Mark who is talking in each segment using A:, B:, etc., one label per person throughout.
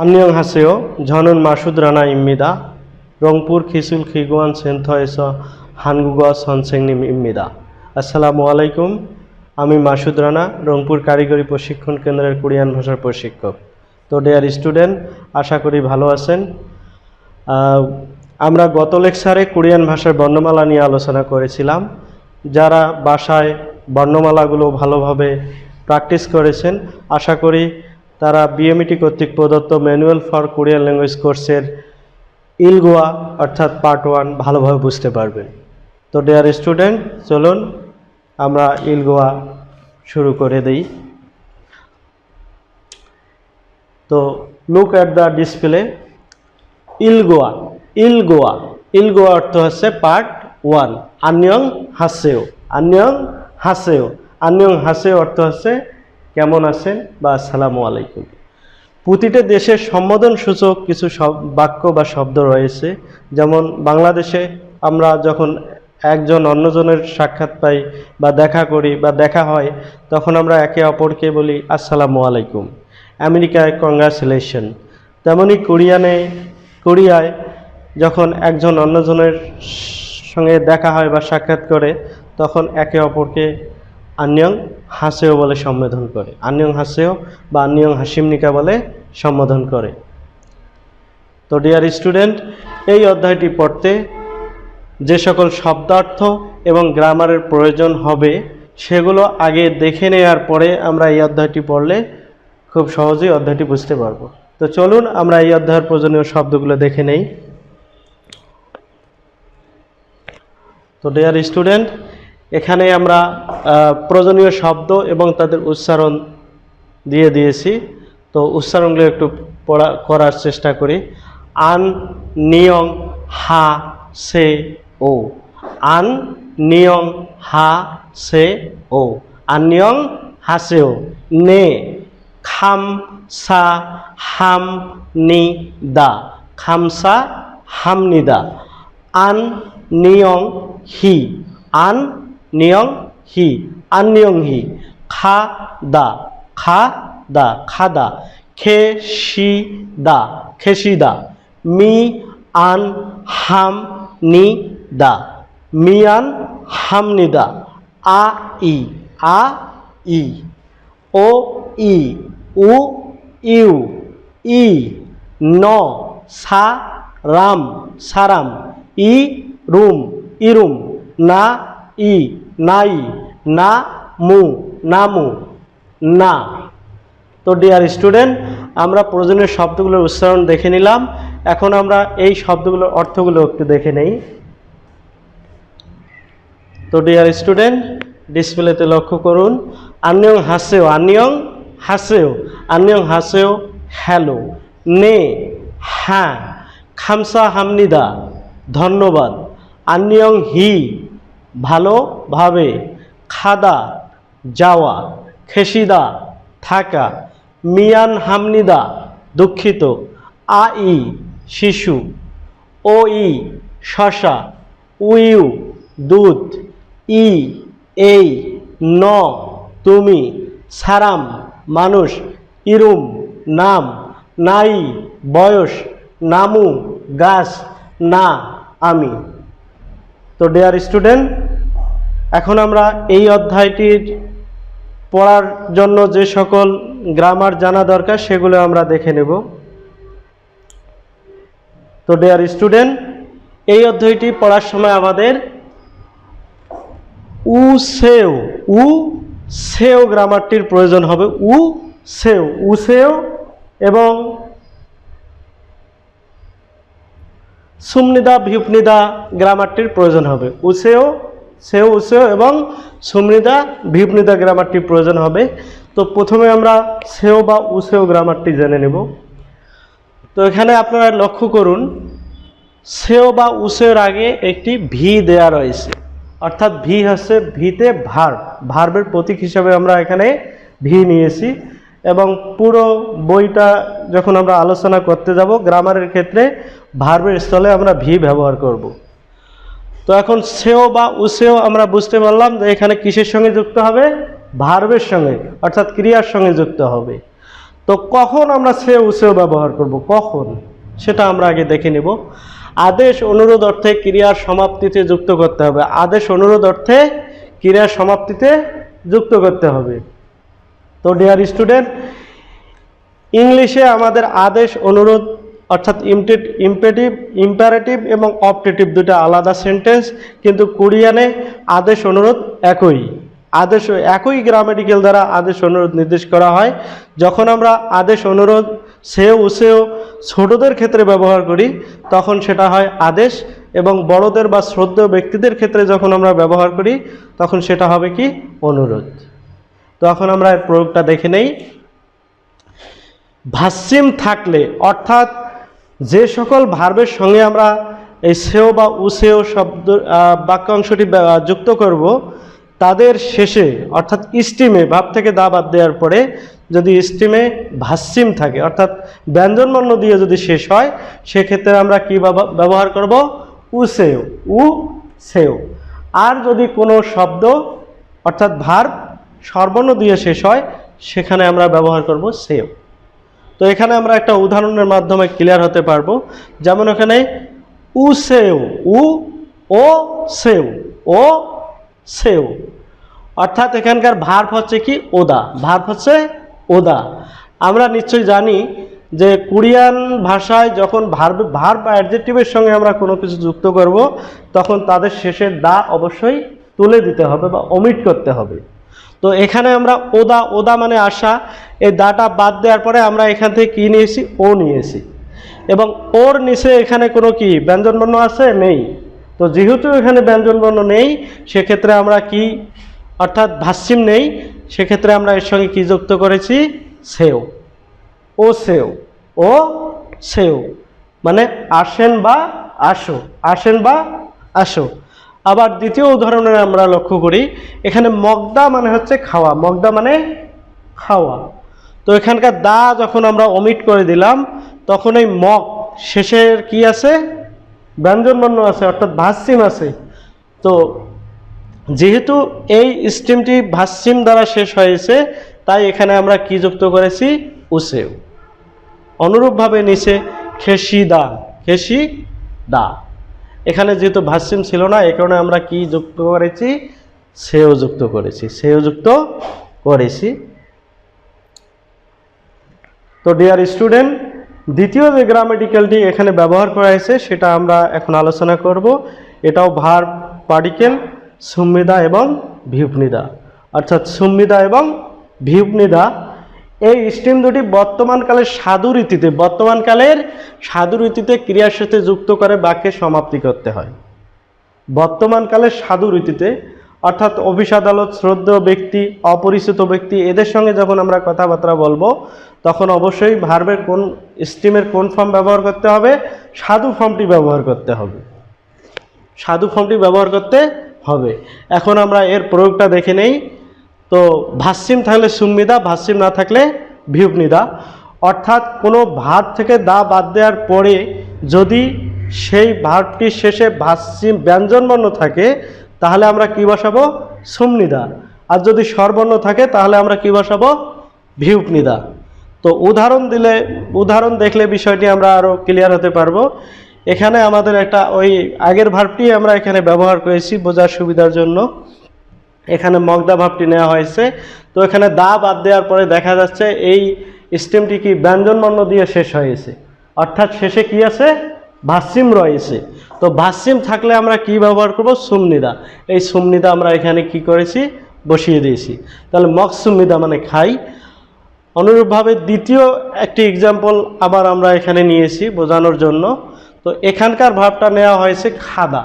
A: 안녕하세요. 저는 마수드 라나입니다. রংপুর খিসুল খিগুয়ান 센터에서 한국어 선생님입니다. আসসালামু আলাইকুম। আমি মাসুদ রানা, রংপুর কারিগরি প্রশিক্ষণ কেন্দ্রের কোরিয়ান ভাষার প্রশিক্ষক। তো ডিয়ার স্টুডেন্ট, আশা করি ভালো আছেন। আমরা গত লেকচারে কোরিয়ান ভাষার বর্ণমালা নিয়ে আলোচনা করেছিলাম। যারা বাসায় বর্ণমালাগুলো ভালোভাবে প্র্যাকটিস করেছেন, আশা করি তারা বিএমইটি কর্তৃক প্রদত্ত ম্যানুয়াল ফর কোরিয়ান ল্যাঙ্গুয়েজ কোর্সের ইলগোয়া অর্থাৎ পার্ট 1 ভালোভাবে বুঝতে পারবেন। তো ডিয়ার স্টুডেন্ট, চলুন আমরা ইলগোয়া শুরু করে দেই। তো লুক অ্যাট দ্য ডিসপ্লে। ইলগোয়া ইলগোয়া ইলগোয়া অর্থ হচ্ছে পার্ট 1। আন্যং হাসেও আন্যং হাসেও আন্যং হাসেও অর্থ হচ্ছে কেমন আছেন বা আসসালামু আলাইকুম। প্রতিটা দেশের সম্বোধন সূচক কিছু বাক্য বা শব্দ রয়েছে। যেমন বাংলাদেশে আমরা যখন একজন অন্যজনের সাক্ষাৎ পাই বা দেখা করি বা দেখা হয়, তখন আমরা একে অপরকে বলি আসসালামু আলাইকুম। আমেরিকায় কংগ্রাচুলেশন। তেমনি কোরিয়ায় যখন একজন অন্যজনের সঙ্গে দেখা হয় বা সাক্ষাৎ করে, তখন একে অপরকে আন্যং হাসেও বলে সম্বোধন করে। আন্যং হাসেও বা আন্যং হাসিমনিকা বলে সম্বোধন করে। তো ডিয়ার স্টুডেন্ট, এই অধ্যায়টি পড়তে যে সকল শব্দার্থ এবং গ্রামারের প্রয়োজন হবে সেগুলো আগে দেখে নেওয়ার পরে আমরা এই অধ্যায়টি পড়লে খুব সহজেই অধ্যায়টি বুঝতে পারবো। তো চলুন আমরা এই অধ্যায়ের প্রয়োজনীয় শব্দগুলো দেখে নেই। তো ডিয়ার স্টুডেন্ট, এখানে আমরা প্রয়োজনীয় শব্দ এবং তাদের উচ্চারণ দিয়ে দিয়েছি। তো উচ্চারণগুলো একটু করার চেষ্টা করি। আন নিয়ং হা সে ও। আন নিয়ং হা সে ও। আন্যং হাসেও। নে খামসা হাম নি দা। খামসা হাম নি দা। আন নিয়ং হি। আন নিয়ং হি। আন্যং হি। খা দা। খা দা খাদা। খেশি দা। খেশিদা। মি আন হাম নি দা। মিয়ান হাম নি দা। আ ই। আ ই। ও ই। উ ইউ। ই। ন সা রাম। সারাম। ই রুম। ইরুম। না ই। নাই। না মু। নামু। না। তো ডিয়ার স্টুডেন্ট, আমরা প্রয়োজনীয় শব্দগুলোর উচ্চারণ দেখে নিলাম। এখন আমরা এই শব্দগুলোর অর্থগুলো একটু দেখে নেই। তো ডিয়ার স্টুডেন্ট, ডিসপ্লেতে লক্ষ্য করুন। আন্যং হাসেও। আন্যং হাসেও। আন্যং হাসেও হ্যালো। নে হ্যাঁ। খামসা হামনিদা ধন্যবাদ। আন্যং হি ভালোভাবে। খাদা যাওয়া। খেসিদা থাকা। মিয়ান হামনিদা দুঃখিত। আ ই শিশু। ও ই শশা। উইউ দুধ। ই এই ন তুমি। সারাম মানুষ। ইরুম নাম। নাই বয়স। নামু গাছ। না আমি। তো ডিয়ার স্টুডেন্ট, এখন আমরা এই অধ্যায়টির পড়ার জন্য যে সকল গ্রামার জানা দরকার সেগুলো আমরা দেখে নেব। তো ডিয়ার স্টুডেন্ট, এই অধ্যায়টি পড়ার সময় আমাদের উ সেও গ্রামারটির প্রয়োজন হবে। উ সেও এবং সুমনিদা ভিউপনিদা গ্রামারটির প্রয়োজন হবে। উসেও এবং সুমনিদা ভিউপনিদা গ্রামারটির প্রয়োজন হবে। তো প্রথমে আমরা সেও বা উসেও গ্রামারটি জেনে নেব। তো এখানে আপনারা লক্ষ্য করুন, সেও বা উসেওর আগে একটি ভি দেয়া রয়েছে, অর্থাৎ ভি হচ্ছে ভিতে ভার্বের প্রতীক হিসাবে আমরা এখানে ভি নিয়েছি। এবং পুরো বইটা যখন আমরা আলোচনা করতে যাব গ্রামারের ক্ষেত্রে ভার্বের স্থলে আমরা ভি ব্যবহার করব। তো এখন সেও বা উসেও আমরা বুঝতে পারলাম যে এখানে কিসের সঙ্গে যুক্ত হবে? ভার্বের সঙ্গে, অর্থাৎ ক্রিয়ার সঙ্গে যুক্ত হবে। তো কখন আমরা সে উসেও ব্যবহার করব, কখন সেটা আমরা আগে দেখে নেব। আদেশ অনুরোধ অর্থে ক্রিয়ার সমাপ্তিতে যুক্ত করতে হবে। আদেশ অনুরোধ অর্থে ক্রিয়ার সমাপ্তিতে যুক্ত করতে হবে। তো ডিয়ার স্টুডেন্ট, ইংলিশে আমাদের আদেশ অনুরোধ অর্থাৎ ইম্পারেটিভ এবং অপটেটিভ দুটো আলাদা সেন্টেন্স, কিন্তু কোরিয়ানে আদেশ অনুরোধ একই গ্রামাটিক্যাল দ্বারা আদেশ অনুরোধ নির্দেশ করা হয়। যখন আমরা আদেশ অনুরোধ সেও উসেও ছোটদের ক্ষেত্রে ব্যবহার করি তখন সেটা হয় আদেশ, এবং বড়দের বা শ্রদ্ধেয় ব্যক্তিদের ক্ষেত্রে যখন আমরা ব্যবহার করি তখন সেটা হবে কি অনুরোধ। তো এখন আমরা এর প্রয়োগটা দেখে নেই। ভাষ্যিম থাকলে অর্থাৎ যে সকল ভার্বের সঙ্গে আমরা এই সেও বা উসেও শব্দ বাক্যাংশটি যুক্ত করব তাদের শেষে অর্থাৎ স্টিমে ভাব থেকে দা বাদ দেওয়ার পরে যদি স্টিমে ভাষ্যিম থাকে অর্থাৎ ব্যঞ্জনবর্ণ দিয়ে যদি শেষ হয় সেক্ষেত্রে আমরা কি ব্যবহার করব, উসেও, সেও। আর যদি কোনো শব্দ অর্থাৎ ভার্ব স্বরবর্ণ দিয়ে শেষ হয় সেখানে আমরা ব্যবহার করব সেও। তো এখানে আমরা একটা উদাহরণের মাধ্যমে ক্লিয়ার হতে পারবো। যেমন এখানে উসেও, ও সেও, অর্থাৎ এখানকার ভার্ব হচ্ছে কি ওদা, ভার্ব হচ্ছে ওদা। আমরা নিশ্চয়ই জানি যে কোরিয়ান ভাষায় যখন ভার্ব বা অ্যাডজেক্টিভের সঙ্গে আমরা কোনো কিছু যুক্ত করব তখন তাদের শেষে দা অবশ্যই তুলে দিতে হবে বা ওমিট করতে হবে। তো এখানে আমরা ওদা মানে আশা, এই দাটা বাদ দেওয়ার পরে আমরা এখান থেকে কি নিয়েছি, ও নিয়েছি, এবং ওর নিচে এখানে কোনো কি ব্যঞ্জনবর্ণ আছে, নেই। তো যেহেতু এখানে ব্যঞ্জনবর্ণ নেই সেক্ষেত্রে আমরা কি অর্থাৎ ভাষ্যিম নেই, সেক্ষেত্রে আমরা এর সঙ্গে কি যুক্ত করেছি, সেও, ও সেও, মানে আসেন বা আসো। আবার দ্বিতীয় উদাহরণে আমরা লক্ষ্য করি, এখানে মগদা মানে হচ্ছে খাওয়া, মগদা মানে খাওয়া। তো এখানকার দা যখন আমরা ওমিট করে দিলাম তখন এই মগ শেষের কি আছে, ব্যঞ্জনবর্ণ আছে অর্থাৎ ভাষ্যিম আছে। তো যেহেতু এই স্টিমটি ভাষ্যিম দ্বারা শেষ হয়েছে তাই এখানে আমরা কি যুক্ত করেছি, উসেও। অনুরূপভাবে নিচে খেসি দা, এখানে যেহেতু ভাষ্যিম ছিল না এই কারণে আমরা কি যুক্ত করেছি, সেও যুক্ত করেছি। তো ডিয়ার স্টুডেন্ট, দ্বিতীয় যে গ্রামাটিক্যালটি এখানে ব্যবহার করা হয়েছে সেটা আমরা এখন আলোচনা করব। এটাও ভার্ব পার্টিকেল সুম্মিদা এবং ভিউপনিদা, অর্থাৎ সুম্মিদা এবং ভিউপনিদা। এই স্টিম দুটি বর্তমানকালের সাধু রীতিতে ক্রিয়ার সাথে যুক্ত করে বাক্যে সমাপ্তি করতে হয়। বর্তমানকালের সাধু রীতিতে অর্থাৎ অফিস আদালত, শ্রদ্ধেয় ব্যক্তি, অপরিচিত ব্যক্তি এদের সঙ্গে যখন আমরা কথাবার্তা বলবো তখন অবশ্যই ভার্বের কোন স্টিমের কোন ফর্ম ব্যবহার করতে হবে, সাধু ফর্মটি ব্যবহার করতে হবে। এখন আমরা এর প্রয়োগটা দেখে নেই। তো ভাষ্যিম থাকলে সুম্মিদা, ভাষ্যিম না থাকলে ভিউপনিদা, অর্থাৎ কোনো ভার্ব থেকে দা বাদ দেওয়ার পরে যদি সেই ভার্বটির শেষে ভাষ্যিম ব্যঞ্জনবর্ণ থাকে তাহলে আমরা কি বসাবো, সুম্নিদা, আর যদি স্বরবর্ণ থাকে তাহলে আমরা কি বসাবো, ভিউপনিদা। তো উদাহরণ দেখলে বিষয়টি আমরা আরো ক্লিয়ার হতে পারবো। এখানে আমাদের একটা ওই আগের ভার্বটি আমরা এখানে ব্যবহার করেছি বোঝার সুবিধার জন্য। এখানে মগদা ভাবটি নেওয়া হয়েছে। তো এখানে দা বাদ দেওয়ার পরে দেখা যাচ্ছে এই স্টিমটি কি ব্যঞ্জনবর্ণ দিয়ে শেষ হয়েছে, অর্থাৎ শেষে কি আছে, ভাষ্যিম রয়েছে। তো ভাষ্যিম থাকলে আমরা কি ব্যবহার করব, সুম্নিদা। এই সুম্নিদা আমরা এখানে কি করেছি, বসিয়ে দিয়েছি। তাহলে মগ সুম্নিদা মানে খাই। অনুরূপভাবে দ্বিতীয় একটি এক্সাম্পল আবার আমরা এখানে নিয়েছি বোঝানোর জন্য। তো এখানকার ভাবটা নেওয়া হয়েছে খাদা,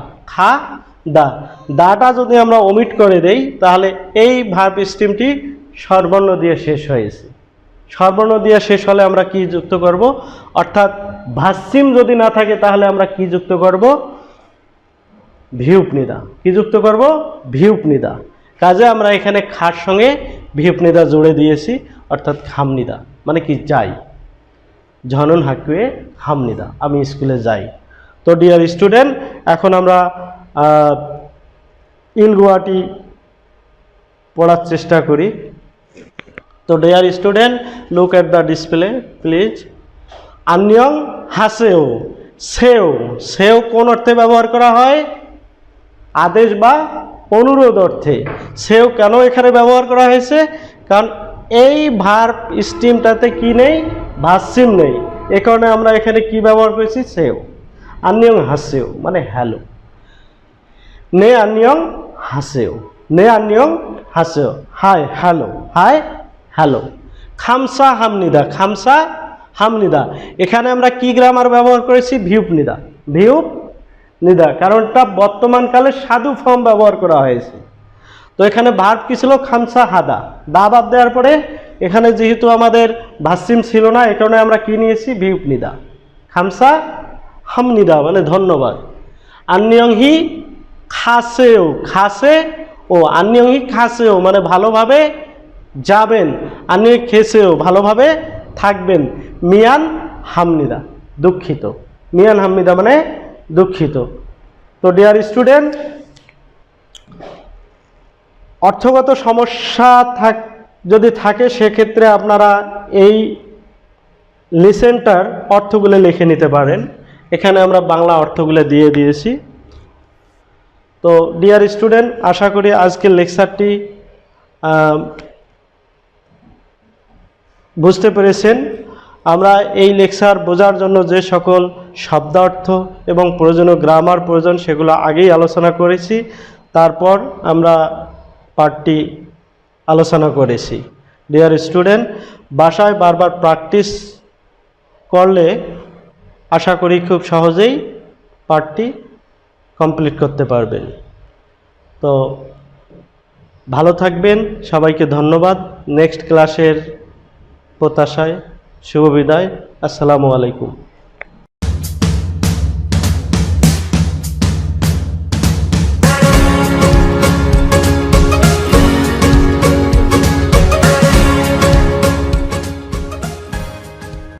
A: দাটা যদি আমরা ওমিট করে দেই তাহলে এই ভার্ব স্টিমটি স্বরবর্ণ দিয়ে শেষ হয়েছে। স্বরবর্ণ দিয়ে শেষ হলে আমরা কি যুক্ত করব, অর্থাৎ ভাষ্যিম যদি না থাকে তাহলে আমরা কি যুক্ত করব, ভিউপনিদা। কি যুক্ত করব, ভিউপনিদা। কাজে আমরা এখানে খার সঙ্গে ভিউপনিদা জুড়ে দিয়েছি, অর্থাৎ খামনিদা মানে কি যাই, ঝনন হাকুয়ে খামনিদা, আমি স্কুলে যাই। তো ডিয়ার স্টুডেন্ট, এখন আমরা ইলগুয়াটি পড়ার চেষ্টা করি। তো dear student, look at the display please. আন্যং হাসেও, সেও, সেও কোন অর্থে ব্যবহার করা হয়? আদেশ বা অনুরোধ অর্থে। সেও কেন এখানে ব্যবহার করা হয়েছে? কারণ এই ভার্ব স্ট্রিমটাতে কি নেই? ভার্সিম নেই। এ কারণে আমরা এখানে কি ব্যবহার করেছি? সেও। আন্যং হাসেও মানে হ্যালো। নে আন্যং হাসেও, নে আন্যং হাসেও, হাই হ্যালো, হাই হ্যালো। খামসা হামনিদা, খামসা হামনিদা, এখানে আমরা কি গ্রামার ব্যবহার করেছি? ভিউপ নিদা, ভিউপ নিদা, কারণটা বর্তমানকালে সাধু ফর্ম ব্যবহার করা হয়েছে। তো এখানে ভার্ব কি ছিল? খামসা হাদা, দা বাদ দেওয়ার পরে এখানে যেহেতু আমাদের ভার্সিম ছিল না, এ কারণে আমরা কি নিয়েছি? ভিউপ নিদা। খামসা হামনিদা মানে ধন্যবাদ। আন্যং হি খাসেও, খাসে ও, আন্যং হি খাসেও মানে ভালোভাবে যাবেন, আন্যং হি খেসেও ভালোভাবে থাকবেন। মিয়ান হামনিদা দুঃখিত, মিয়ান হামনিদা মানে দুঃখিত। তো ডিয়ার স্টুডেন্ট, অর্থগত সমস্যা যদি থাকে সেক্ষেত্রে আপনারা এই লিসেনটার অর্থগুলো লিখে নিতে পারেন। এখানে আমরা বাংলা অর্থগুলো দিয়ে দিয়েছি। তো ডিয়ার স্টুডেন্ট, আশা করি আজকের লেকচারটি বুঝতে পেরেছেন। আমরা এই লেকচার বোঝার জন্য যে সকল শব্দার্থ এবং প্রয়োজনীয় গ্রামার প্রয়োজন সেগুলো আগেই আলোচনা করেছি, তারপর আমরা পার্টটি আলোচনা করেছি। ডিয়ার স্টুডেন্ট, বাসায় বারবার প্র্যাকটিস করলে আশা করি খুব সহজেই পার্টটি কমপ্লিট করতে পারবেন। তো ভালো থাকবেন, সবাইকে ধন্যবাদ। নেক্সট ক্লাসের প্রত্যাশায় শুভ বিদায়। আসসালামু আলাইকুম।